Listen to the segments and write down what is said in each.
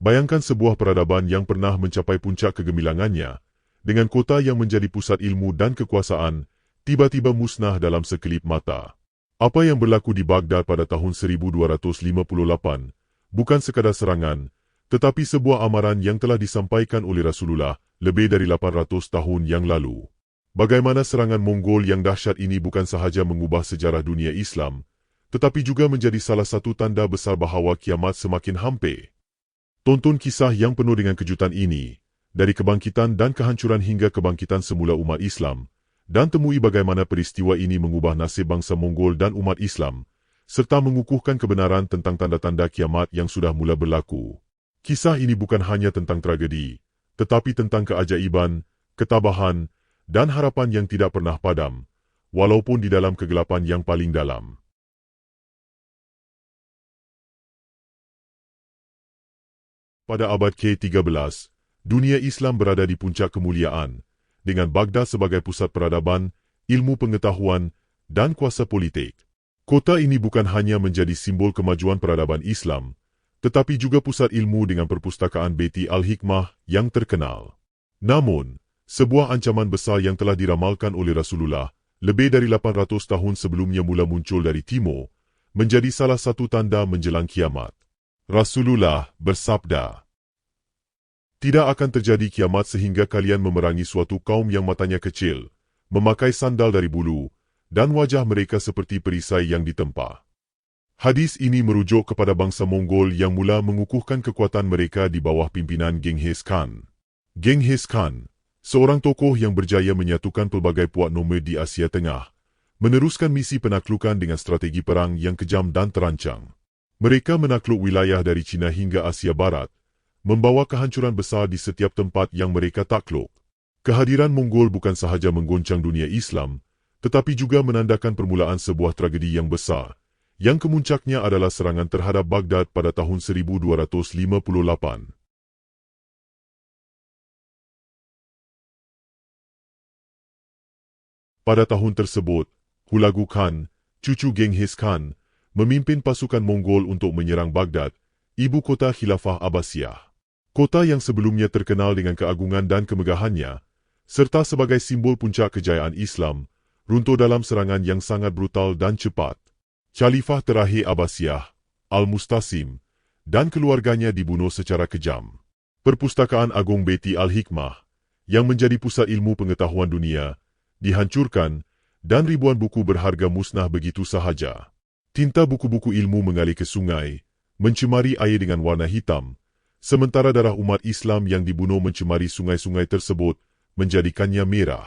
Bayangkan sebuah peradaban yang pernah mencapai puncak kegemilangannya, dengan kota yang menjadi pusat ilmu dan kekuasaan, tiba-tiba musnah dalam sekelip mata. Apa yang berlaku di Baghdad pada tahun 1258 bukan sekadar serangan, tetapi sebuah amaran yang telah disampaikan oleh Rasulullah lebih dari 800 tahun yang lalu. Bagaimana serangan Mongol yang dahsyat ini bukan sahaja mengubah sejarah dunia Islam, tetapi juga menjadi salah satu tanda besar bahawa kiamat semakin hampir. Tonton kisah yang penuh dengan kejutan ini, dari kebangkitan dan kehancuran hingga kebangkitan semula umat Islam, dan temui bagaimana peristiwa ini mengubah nasib bangsa Mongol dan umat Islam, serta mengukuhkan kebenaran tentang tanda-tanda kiamat yang sudah mula berlaku. Kisah ini bukan hanya tentang tragedi, tetapi tentang keajaiban, ketabahan, dan harapan yang tidak pernah padam, walaupun di dalam kegelapan yang paling dalam. Pada abad ke-13, dunia Islam berada di puncak kemuliaan, dengan Baghdad sebagai pusat peradaban, ilmu pengetahuan, dan kuasa politik. Kota ini bukan hanya menjadi simbol kemajuan peradaban Islam, tetapi juga pusat ilmu dengan perpustakaan Beti Al-Hikmah yang terkenal. Namun, sebuah ancaman besar yang telah diramalkan oleh Rasulullah lebih dari 800 tahun sebelumnya mula muncul dari timur, menjadi salah satu tanda menjelang kiamat. Rasulullah bersabda, "Tidak akan terjadi kiamat sehingga kalian memerangi suatu kaum yang matanya kecil, memakai sandal dari bulu, dan wajah mereka seperti perisai yang ditempa." Hadis ini merujuk kepada bangsa Mongol yang mula mengukuhkan kekuatan mereka di bawah pimpinan Genghis Khan. Genghis Khan, seorang tokoh yang berjaya menyatukan pelbagai puak nomad di Asia Tengah, meneruskan misi penaklukan dengan strategi perang yang kejam dan terancang. Mereka menakluk wilayah dari China hingga Asia Barat, membawa kehancuran besar di setiap tempat yang mereka takluk. Kehadiran Mongol bukan sahaja menggoncang dunia Islam, tetapi juga menandakan permulaan sebuah tragedi yang besar, yang kemuncaknya adalah serangan terhadap Baghdad pada tahun 1258. Pada tahun tersebut, Hulagu Khan, cucu Genghis Khan, memimpin pasukan Mongol untuk menyerang Baghdad, ibu kota Khilafah Abbasiyah. Kota yang sebelumnya terkenal dengan keagungan dan kemegahannya, serta sebagai simbol puncak kejayaan Islam, runtuh dalam serangan yang sangat brutal dan cepat. Khalifah terakhir Abbasiyah, Al-Mustasim, dan keluarganya dibunuh secara kejam. Perpustakaan Agung Beti Al-Hikmah, yang menjadi pusat ilmu pengetahuan dunia, dihancurkan, dan ribuan buku berharga musnah begitu sahaja. Tinta buku-buku ilmu mengalir ke sungai, mencemari air dengan warna hitam, sementara darah umat Islam yang dibunuh mencemari sungai-sungai tersebut, menjadikannya merah.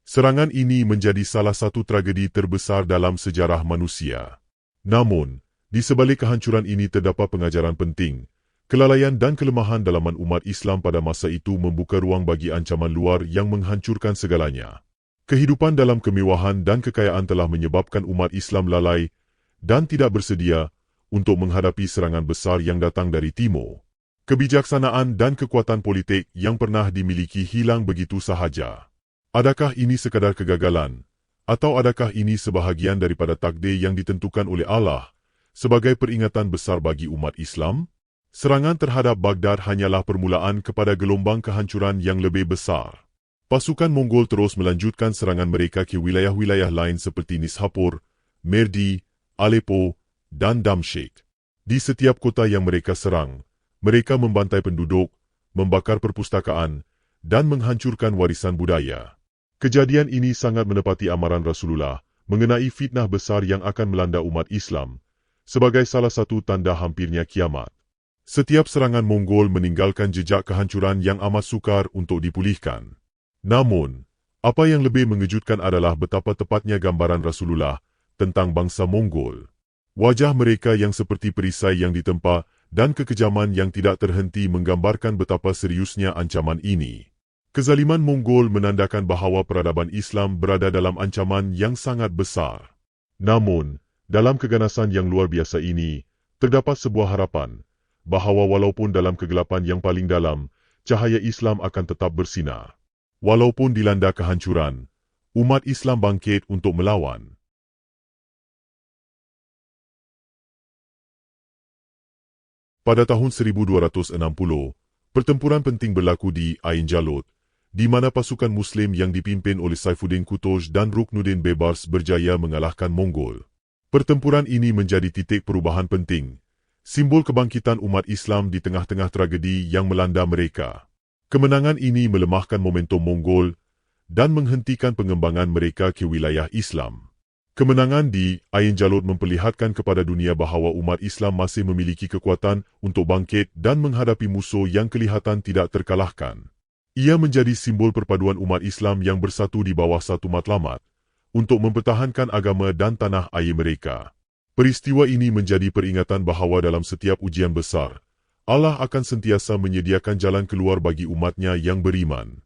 Serangan ini menjadi salah satu tragedi terbesar dalam sejarah manusia. Namun, di sebalik kehancuran ini terdapat pengajaran penting. Kelalaian dan kelemahan dalaman umat Islam pada masa itu membuka ruang bagi ancaman luar yang menghancurkan segalanya. Kehidupan dalam kemewahan dan kekayaan telah menyebabkan umat Islam lalai dan tidak bersedia untuk menghadapi serangan besar yang datang dari timur. Kebijaksanaan dan kekuatan politik yang pernah dimiliki hilang begitu sahaja. Adakah ini sekadar kegagalan? Atau adakah ini sebahagian daripada takdir yang ditentukan oleh Allah sebagai peringatan besar bagi umat Islam? Serangan terhadap Baghdad hanyalah permulaan kepada gelombang kehancuran yang lebih besar. Pasukan Mongol terus melanjutkan serangan mereka ke wilayah-wilayah lain seperti Nishapur, Merdi, Aleppo, dan Damsyik. Di setiap kota yang mereka serang, mereka membantai penduduk, membakar perpustakaan, dan menghancurkan warisan budaya. Kejadian ini sangat menepati amaran Rasulullah mengenai fitnah besar yang akan melanda umat Islam, sebagai salah satu tanda hampirnya kiamat. Setiap serangan Mongol meninggalkan jejak kehancuran yang amat sukar untuk dipulihkan. Namun, apa yang lebih mengejutkan adalah betapa tepatnya gambaran Rasulullah tentang bangsa Mongol. Wajah mereka yang seperti perisai yang ditempa dan kekejaman yang tidak terhenti menggambarkan betapa seriusnya ancaman ini. Kezaliman Mongol menandakan bahawa peradaban Islam berada dalam ancaman yang sangat besar. Namun, dalam keganasan yang luar biasa ini, terdapat sebuah harapan bahawa walaupun dalam kegelapan yang paling dalam, cahaya Islam akan tetap bersinar. Walaupun dilanda kehancuran, umat Islam bangkit untuk melawan. Pada tahun 1260, pertempuran penting berlaku di Ain Jalut, di mana pasukan Muslim yang dipimpin oleh Saifuddin Qutuz dan Ruknuddin Bebars berjaya mengalahkan Mongol. Pertempuran ini menjadi titik perubahan penting, simbol kebangkitan umat Islam di tengah-tengah tragedi yang melanda mereka. Kemenangan ini melemahkan momentum Mongol dan menghentikan pengembangan mereka ke wilayah Islam. Kemenangan di Ain Jalut memperlihatkan kepada dunia bahawa umat Islam masih memiliki kekuatan untuk bangkit dan menghadapi musuh yang kelihatan tidak terkalahkan. Ia menjadi simbol perpaduan umat Islam yang bersatu di bawah satu matlamat untuk mempertahankan agama dan tanah air mereka. Peristiwa ini menjadi peringatan bahawa dalam setiap ujian besar, Allah akan sentiasa menyediakan jalan keluar bagi umatnya yang beriman.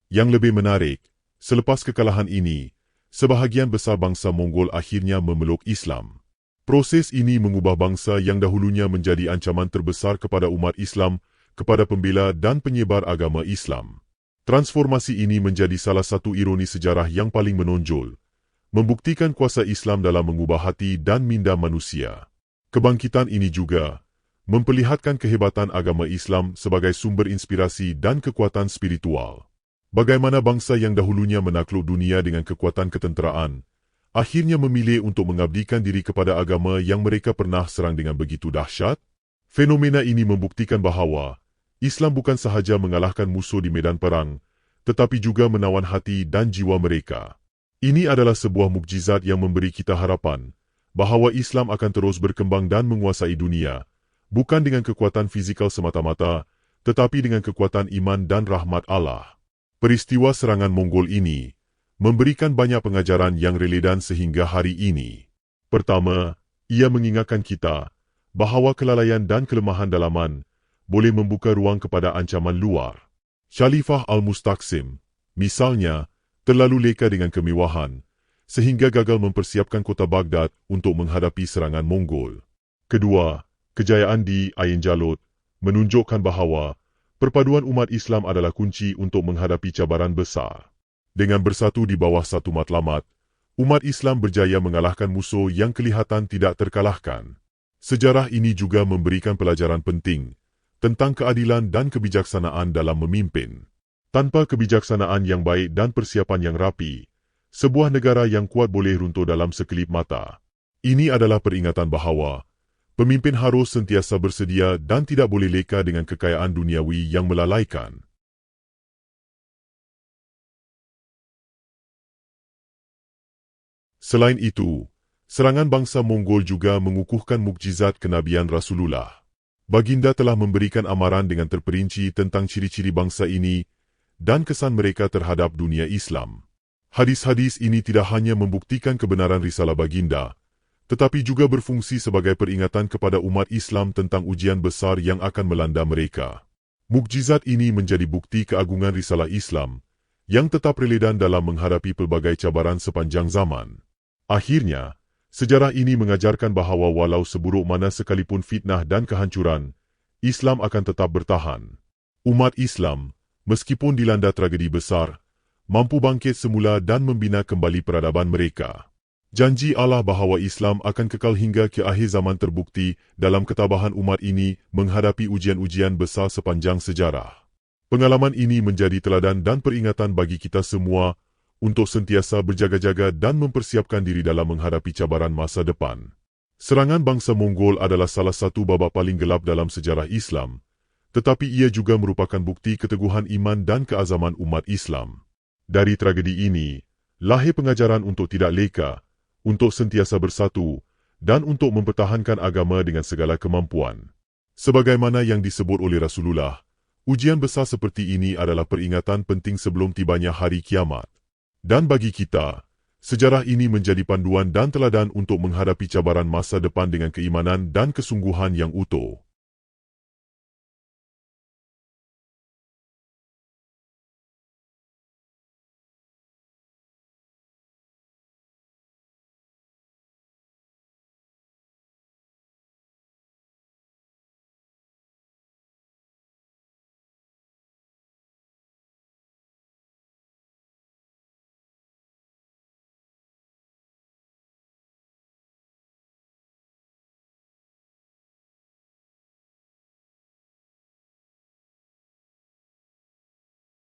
Yang lebih menarik, selepas kekalahan ini, sebahagian besar bangsa Mongol akhirnya memeluk Islam. Proses ini mengubah bangsa yang dahulunya menjadi ancaman terbesar kepada umat Islam kepada pembela dan penyebar agama Islam. Transformasi ini menjadi salah satu ironi sejarah yang paling menonjol, membuktikan kuasa Islam dalam mengubah hati dan minda manusia. Kebangkitan ini juga memperlihatkan kehebatan agama Islam sebagai sumber inspirasi dan kekuatan spiritual. Bagaimana bangsa yang dahulunya menakluk dunia dengan kekuatan ketenteraan, akhirnya memilih untuk mengabdikan diri kepada agama yang mereka pernah serang dengan begitu dahsyat? Fenomena ini membuktikan bahawa Islam bukan sahaja mengalahkan musuh di medan perang, tetapi juga menawan hati dan jiwa mereka. Ini adalah sebuah mukjizat yang memberi kita harapan bahawa Islam akan terus berkembang dan menguasai dunia, bukan dengan kekuatan fizikal semata-mata, tetapi dengan kekuatan iman dan rahmat Allah. Peristiwa serangan Mongol ini memberikan banyak pengajaran yang relevan sehingga hari ini. Pertama, ia mengingatkan kita bahawa kelalaian dan kelemahan dalaman boleh membuka ruang kepada ancaman luar. Khalifah Al-Mustaqsim, misalnya, terlalu leka dengan kemewahan, sehingga gagal mempersiapkan kota Baghdad untuk menghadapi serangan Mongol. Kedua, kejayaan di Ain Jalut menunjukkan bahawa perpaduan umat Islam adalah kunci untuk menghadapi cabaran besar. Dengan bersatu di bawah satu matlamat, umat Islam berjaya mengalahkan musuh yang kelihatan tidak terkalahkan. Sejarah ini juga memberikan pelajaran penting tentang keadilan dan kebijaksanaan dalam memimpin. Tanpa kebijaksanaan yang baik dan persiapan yang rapi, sebuah negara yang kuat boleh runtuh dalam sekelip mata. Ini adalah peringatan bahawa pemimpin harus sentiasa bersedia dan tidak boleh leka dengan kekayaan duniawi yang melalaikan. Selain itu, serangan bangsa Mongol juga mengukuhkan mukjizat kenabian Rasulullah. Baginda telah memberikan amaran dengan terperinci tentang ciri-ciri bangsa ini dan kesan mereka terhadap dunia Islam. Hadis-hadis ini tidak hanya membuktikan kebenaran risalah baginda, tetapi juga berfungsi sebagai peringatan kepada umat Islam tentang ujian besar yang akan melanda mereka. Mukjizat ini menjadi bukti keagungan risalah Islam yang tetap relevan dalam menghadapi pelbagai cabaran sepanjang zaman. Akhirnya, sejarah ini mengajarkan bahawa walau seburuk mana sekalipun fitnah dan kehancuran, Islam akan tetap bertahan. Umat Islam, meskipun dilanda tragedi besar, mampu bangkit semula dan membina kembali peradaban mereka. Janji Allah bahawa Islam akan kekal hingga ke akhir zaman terbukti dalam ketabahan umat ini menghadapi ujian-ujian besar sepanjang sejarah. Pengalaman ini menjadi teladan dan peringatan bagi kita semua untuk sentiasa berjaga-jaga dan mempersiapkan diri dalam menghadapi cabaran masa depan. Serangan bangsa Mongol adalah salah satu babak paling gelap dalam sejarah Islam, tetapi ia juga merupakan bukti keteguhan iman dan keazaman umat Islam. Dari tragedi ini, lahir pengajaran untuk tidak leka, untuk sentiasa bersatu, dan untuk mempertahankan agama dengan segala kemampuan. Sebagaimana yang disebut oleh Rasulullah, ujian besar seperti ini adalah peringatan penting sebelum tibanya hari kiamat. Dan bagi kita, sejarah ini menjadi panduan dan teladan untuk menghadapi cabaran masa depan dengan keimanan dan kesungguhan yang utuh.